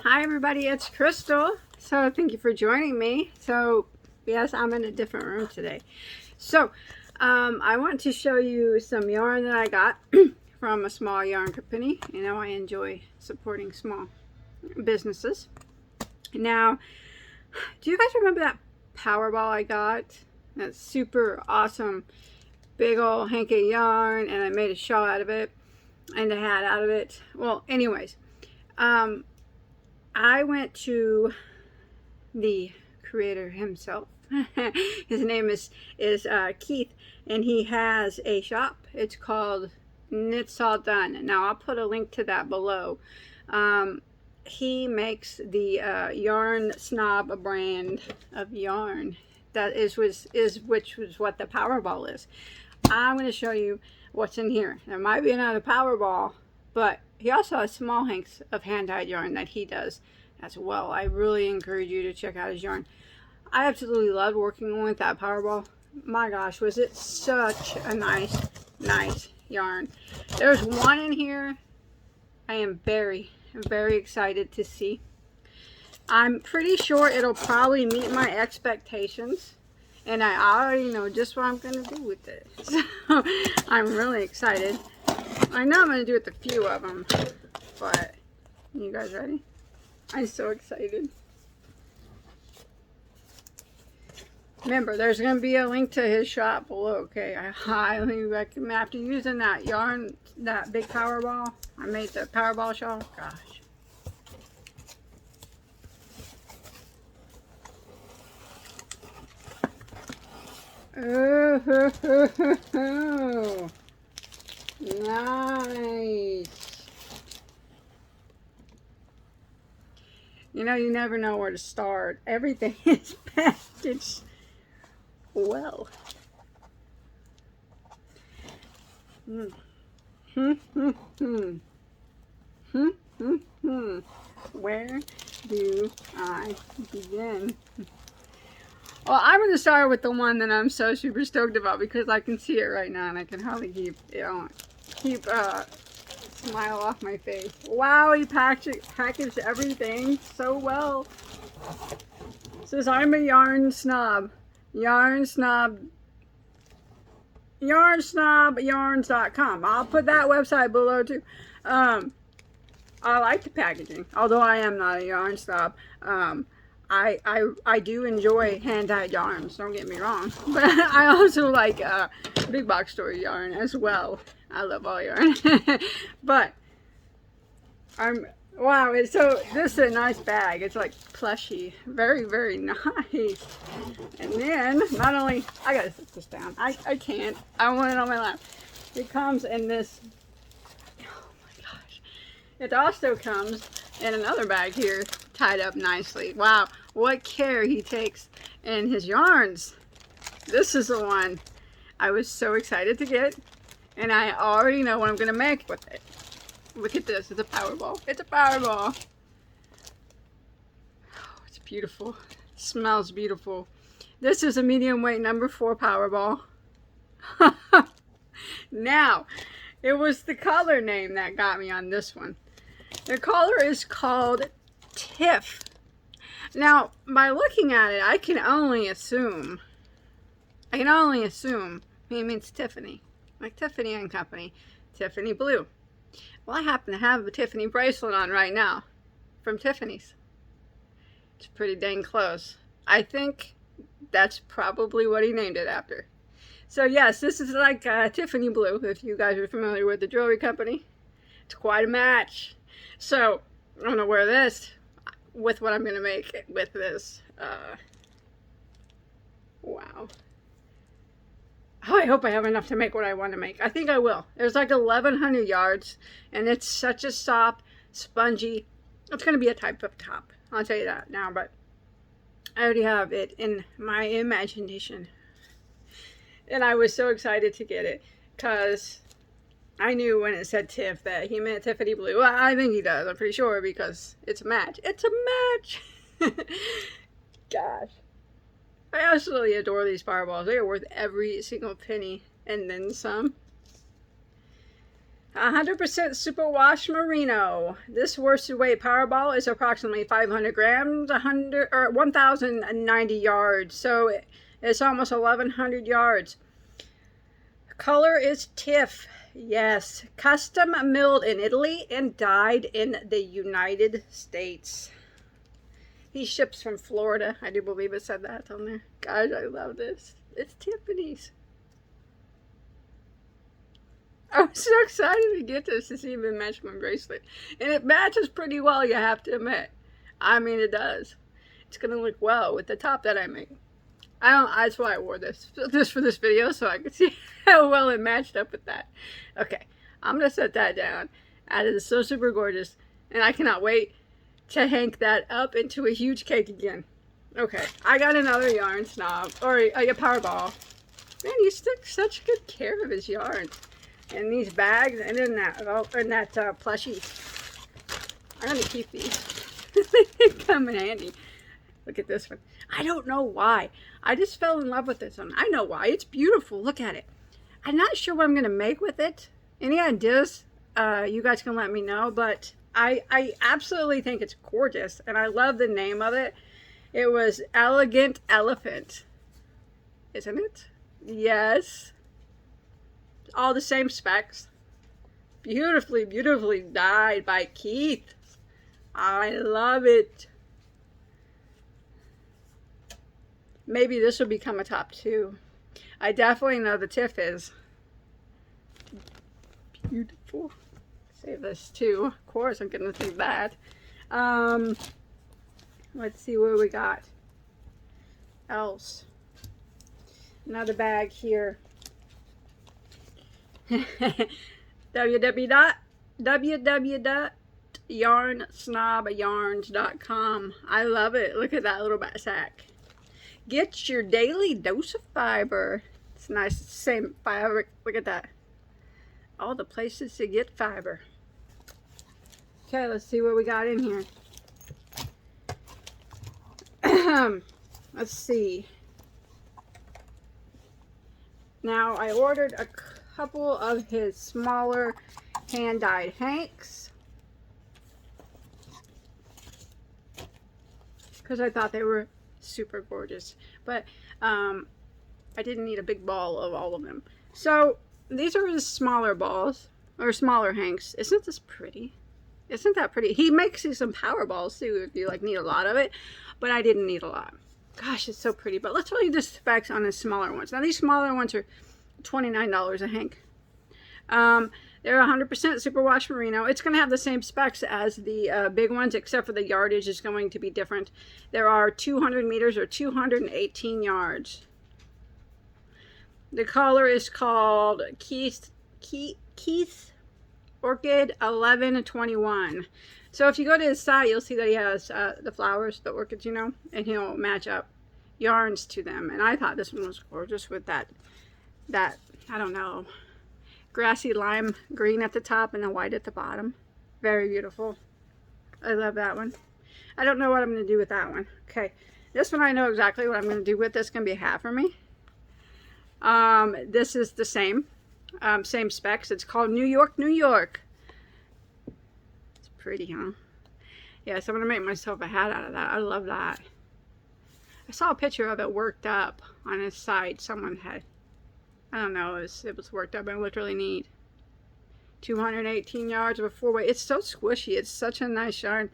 Hi everybody, it's Crystal. So thank you for joining me. So yes, I'm in a different room today. So I want to show you some yarn that I got from a small yarn company. You know, I enjoy supporting small businesses. Now, do you guys remember that powerball I got? That super awesome big old hanky yarn, and I made a shawl out of it and a hat out of it. Well, anyways, I went to the creator himself. His name is Keith, and he has a shop. It's called Knits All Done. Now I'll put a link to that below. He makes the Yarn Snob brand of yarn. That which was what the Powerball is. I'm going to show you what's in here. There might be another Powerball, but he also has small hanks of hand-dyed yarn that he does as well. I really encourage you to check out his yarn. I absolutely loved working with that Powerball. My gosh, was it such a nice yarn. There's one in here I am very excited to see. I'm pretty sure it'll probably meet my expectations, and I already know just what I'm going to do with it. So I'm really excited. I know I'm going to do with a few of them, but you guys ready? I'm so excited. Remember, there's going to be a link to his shop below, okay? I highly recommend, after using that yarn, that big Powerball, I made the Powerball shawl. Gosh. Oh, nice. You know, you never know where to start. Everything is packaged well. Where do I begin? Well, I'm going to start with the one that I'm so super stoked about because I can see it right now and I can hardly keep smile off my face. Wow, he packaged everything so well. It says, I'm a yarn snob. Yarnsnob yarns.com. I'll put that website below too. I like the packaging, although I am not a yarn snob. I do enjoy hand-dyed yarns, don't get me wrong, but I also like big box store yarn as well. I love all yarn. But wow, this is a nice bag. It's like plushy, very nice. And then not only, I gotta sit this down, I can't, I want it on my lap. It comes in this, oh my gosh, it also comes in another bag here, tied up nicely. Wow, what care he takes in his yarns. This is the one I was so excited to get, and I already know what I'm gonna make with it. Look at this, it's a Powerball. It's a Powerball. Oh, it's beautiful. It smells beautiful. This is a medium weight number 4 Powerball. Now, it was the color name that got me on this one. The color is called Tiff. Now, by looking at it, I can only assume it means Tiffany. Like Tiffany and Company. Tiffany Blue. Well, I happen to have a Tiffany bracelet on right now from Tiffany's. It's pretty dang close. I think that's probably what he named it after. So yes, this is like Tiffany Blue, if you guys are familiar with the jewelry company. It's quite a match. So I'm going to wear this with what I'm going to make with this. Wow. Oh, I hope I have enough to make what I want to make. I think I will. There's like 1,100 yards, and it's such a soft, spongy, it's going to be a type of top. I'll tell you that now, but I already have it in my imagination. And I was so excited to get it, because I knew when it said Tiff that he meant Tiffany Blue. Well, I think he does, I'm pretty sure, because it's a match. It's a match! Gosh. I absolutely adore these Powerballs. They are worth every single penny and then some. 100% superwash merino. This worsted weight powerball is approximately 500 grams, 1,090 yards. So it's almost 1,100 yards. Color is Tiff. Yes. Custom milled in Italy and dyed in the United States. He ships from Florida. I do believe it said that on there. Guys, I love this. It's Tiffany's. I'm so excited to get this. It's even matched my bracelet. And it matches pretty well, you have to admit. I mean, it does. It's going to look well with the top that I made. That's why I wore this. Just for this video, so I could see how well it matched up with that. Okay, I'm going to set that down. That is so super gorgeous. And I cannot wait to hang that up into a huge cake again. Okay, I got another yarn snob. Or a powerball. Man, he took such good care of his yarn. And these bags, and then that plushie. I'm going to keep these. They come in handy. Look at this one. I don't know why. I just fell in love with this one. I know why. It's beautiful. Look at it. I'm not sure what I'm going to make with it. Any ideas? You guys can let me know. But I absolutely think it's gorgeous. And I love the name of it. It was Elegant Elephant. Isn't it? Yes. All the same specs. Beautifully, beautifully dyed by Keith. I love it. Maybe this will become a top 2. I definitely know the Tiff is. Beautiful. Save this too. Of course, I'm going to save that. Let's see what we got else. Another bag here. www.yarnsnobbyarns.com. I love it. Look at that little sack. Get your daily dose of fiber. It's nice. It's the same fabric. Look at that. All the places to get fiber. Okay, let's see what we got in here. Let's see. Now, I ordered a couple of his smaller hand-dyed hanks because I thought they were super gorgeous, but I didn't need a big ball of all of them. So these are his smaller balls or smaller hanks. Isn't this pretty? Isn't that pretty? He makes you some power balls too if you like need a lot of it, but I didn't need a lot. Gosh, it's so pretty. But let's show you the specs on the smaller ones. Now these smaller ones are $29 a hank. They're 100% superwash merino. It's going to have the same specs as the big ones, except for the yardage is going to be different. There are 200 meters or 218 yards. The color is called Keith Orchid 1121. So if you go to his site, you'll see that he has the flowers, the orchids, you know, and he'll match up yarns to them. And I thought this one was gorgeous with that I don't know, grassy lime green at the top and the white at the bottom. Very beautiful. I love that one. I don't know what I'm going to do with that one. Okay, this one I know exactly what I'm going to do with. This is going to be a hat for me. This is the same specs. It's called New York, New York. It's pretty, huh? Yes, I'm going to make myself a hat out of that. I love that. I saw a picture of it worked up on his site. Someone had, I don't know, it was worked up and it looked really neat. 218 yards of a 4-way. It's so squishy. It's such a nice yarn.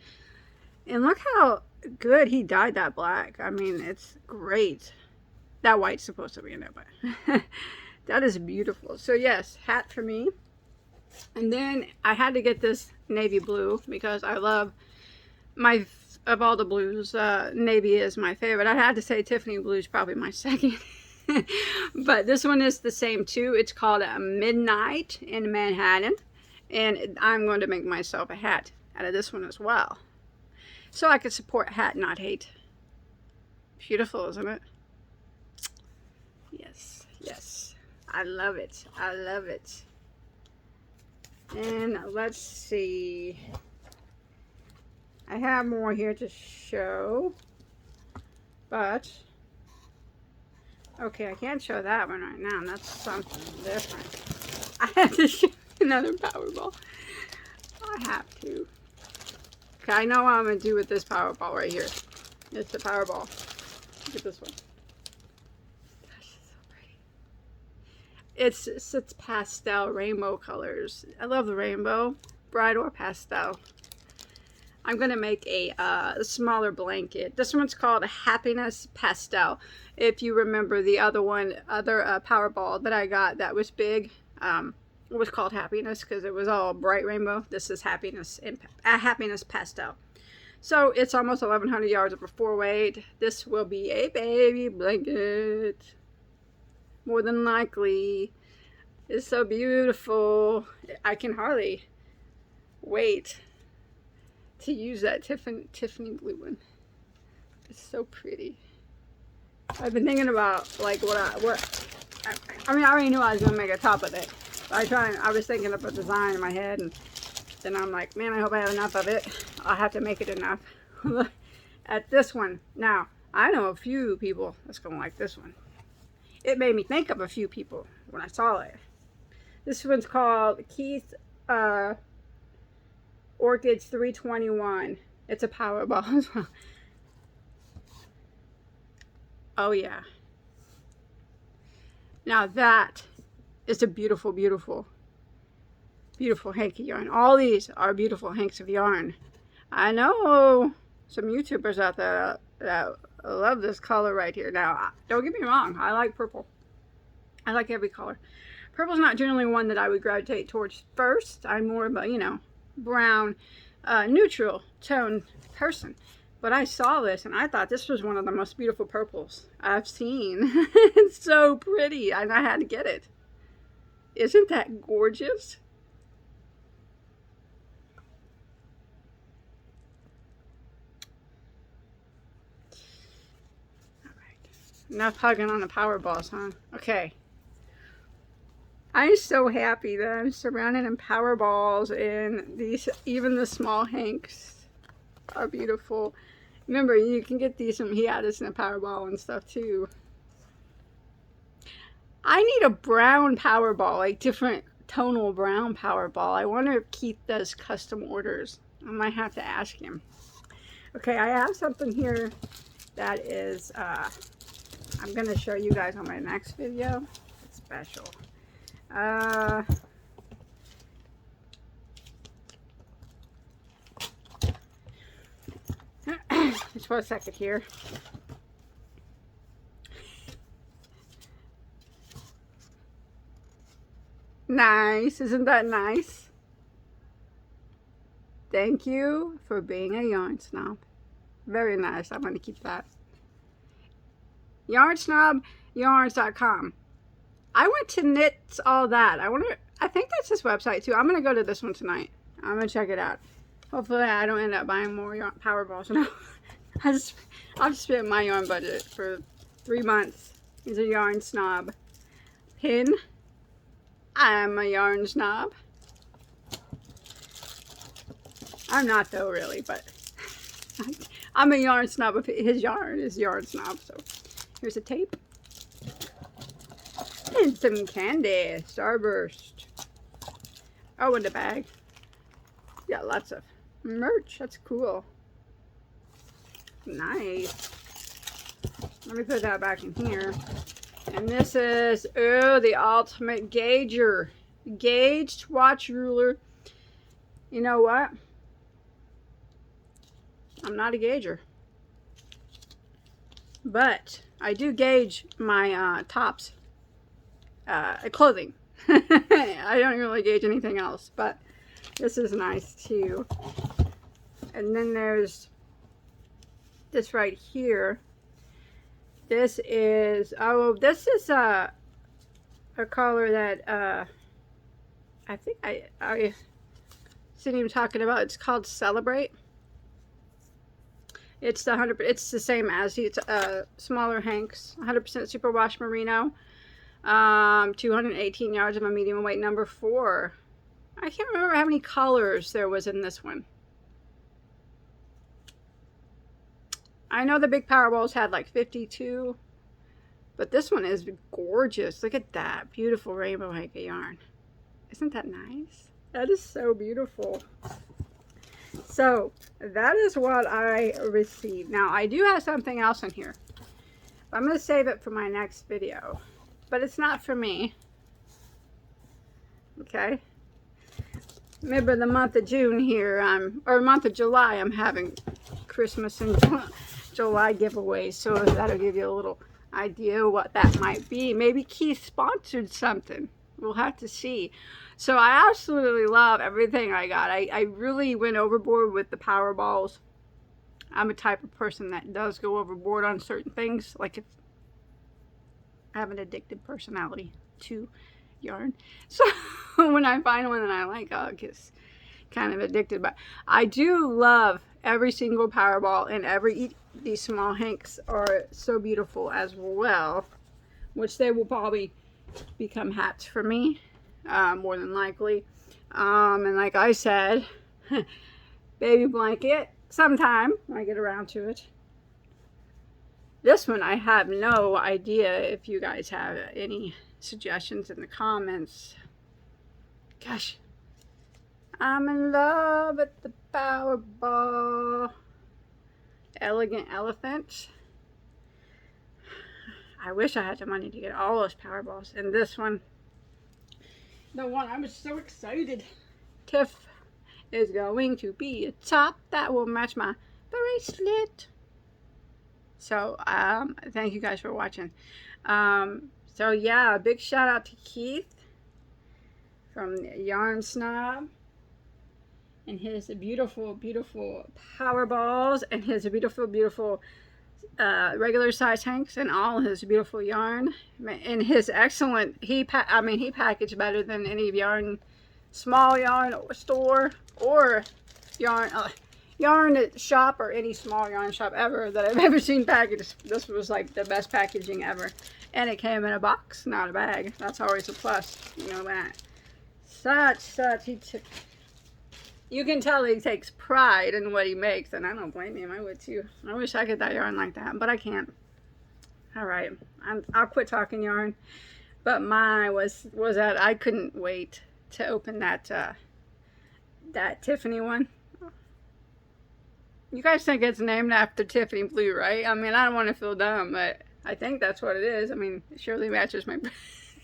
And look how good he dyed that black. I mean, it's great. That white's supposed to be in there, but that is beautiful. So yes, hat for me. And then I had to get this navy blue because I love of all the blues, navy is my favorite. I had to say Tiffany blue is probably my second. But this one is the same too. It's called Midnight in Manhattan. And I'm going to make myself a hat out of this one as well. So I could support hat, not hate. Beautiful, isn't it? Yes, yes. I love it. I love it. And let's see. I have more here to show. But okay, I can't show that one right now. That's something different. I have to show Another Powerball. I have to. Okay, I know what I'm going to do with this Powerball right here. It's the Powerball. Look at this one. Gosh, it's so pretty. It's pastel rainbow colors. I love the rainbow. Bright or pastel. I'm going to make a smaller blanket. This one's called Happiness Pastel. If you remember the other Powerball that I got that was big, it was called Happiness because it was all bright rainbow. This is Happiness Happiness Pastel. So it's almost 1,100 yards of a 4-weight. This will be a baby blanket. More than likely. It's so beautiful. I can hardly wait to use that Tiffany blue one. It's so pretty. I've been thinking about like I mean, I already knew I was gonna make a top of it. But I was thinking of a design in my head, and then I'm like, man, I hope I have enough of it. I'll have to make it enough. At this one. Now, I know a few people that's gonna like this one. It made me think of a few people when I saw it. This one's called Keith Orchids 321. It's a Powerball as well. Oh yeah. Now that is a beautiful, beautiful, beautiful hank of yarn. All these are beautiful hanks of yarn. I know some YouTubers out there that love this color right here. Now, don't get me wrong. I like purple. I like every color. Purple's not generally one that I would gravitate towards first. I'm more of a, you know, brown, neutral tone person. But I saw this and I thought this was one of the most beautiful purples I've seen. It's so pretty and I had to get it. Isn't that gorgeous? All right. Enough hugging on the Powerballs, huh? Okay. I'm so happy that I'm surrounded in Powerballs, and these, even the small hanks are beautiful. Remember, you can get these from Hiatus in a Powerball and stuff too. I need a brown Powerball, like different tonal brown Powerball. I wonder if Keith does custom orders. I might have to ask him. Okay, I have something here that is, I'm going to show you guys on my next video. It's special. Just for a second here. Nice, isn't that nice? Thank you for being a yarn snob. Very nice. I'm going to keep that. YarnsnobYarns.com. I went to Knits All That. I think that's his website too. I'm going to go to this one tonight. I'm going to check it out. Hopefully I don't end up buying more Powerballs. No. I've spent my yarn budget for 3 months. He's a yarn snob. Pin. I'm a yarn snob. I'm not though, really, but I'm a yarn snob. Of his yarn is yarn snob. So here's a tape. And some candy. Starburst. Oh, and a bag. Got lots of merch. That's cool. Nice. Let me put that back in here. And this is, oh, the ultimate gauger. Gauged watch ruler. You know what? I'm not a gauger. But I do gauge my tops. Clothing. I don't really gauge anything else. But this is nice too. And then there's this right here. This is, oh, this is a color that I think I seen him talking about. It's called Celebrate. It's the 100%. It's the same as it's smaller hanks, 100% superwash merino, 218 yards of a medium weight, number 4. I can't remember how many colors there was in this one. I know the big Powerballs had like 52, but this one is gorgeous. Look at that beautiful rainbow hank of yarn. Isn't that nice? That is so beautiful. So that is what I received. Now I do have something else in here. I'm going to save it for my next video, but it's not for me. Okay. Remember the month of June here, or month of July, I'm having Christmas and July giveaways, so that'll give you a little idea what that might be. Maybe Keith sponsored something. We'll have to see. So I absolutely love everything I got. I really went overboard with the power balls. I'm a type of person that does go overboard on certain things. Like if I have an addictive personality to yarn. So when I find one that I like, I'll get kind of addicted. But I do love every single power ball, and these small hanks are so beautiful as well, which they will probably become hats for me, more than likely. And like I said, baby blanket sometime when I get around to it. This one I have no idea if you guys have any suggestions in the comments. Gosh, I'm in love with the Powerball. Elegant Elephant. I wish I had the money to get all those Powerballs. And this one, the one I was so excited. Tiff is going to be a top that will match my bracelet. So thank you guys for watching. So yeah, a big shout out to Keith from Yarn Snob and his beautiful, beautiful power balls and his beautiful, beautiful regular size hanks and all his beautiful yarn and his excellent. He packaged better than any yarn, small yarn store or yarn shop or any small yarn shop ever that I've ever seen packaged. This was like the best packaging ever. And it came in a box, not a bag. That's always a plus, you know that. You can tell he takes pride in what he makes, and I don't blame him. I would too. I wish I could dye yarn like that, but I can't. All right, I'll quit talking yarn. But mine was that I couldn't wait to open that that Tiffany one. You guys think it's named after Tiffany blue, right? I mean, I don't want to feel dumb, but I think that's what it is. I mean, it surely matches my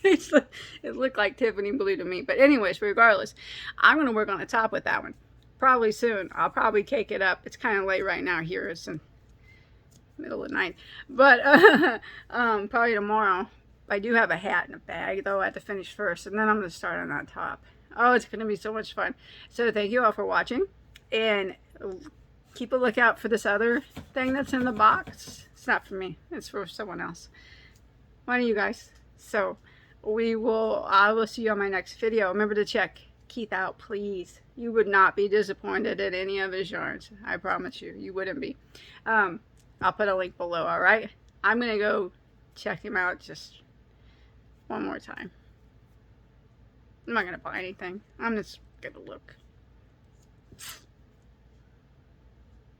bracelet. It looked like Tiffany blue to me. But anyways, regardless, I'm going to work on the top with that one. Probably soon. I'll probably cake it up. It's kind of late right now here. It's in the middle of the night. But probably tomorrow. I do have a hat and a bag, though. I have to finish first. And then I'm going to start on that top. Oh, it's going to be so much fun. So thank you all for watching. And keep a lookout for this other thing that's in the box. It's not for me. It's for someone else. One of you guys. So I will see you on my next video. Remember to check Keith out, please. You would not be disappointed at any of his yarns. I promise you. You wouldn't be. I'll put a link below, alright? I'm going to go check him out just one more time. I'm not going to buy anything. I'm just going to look.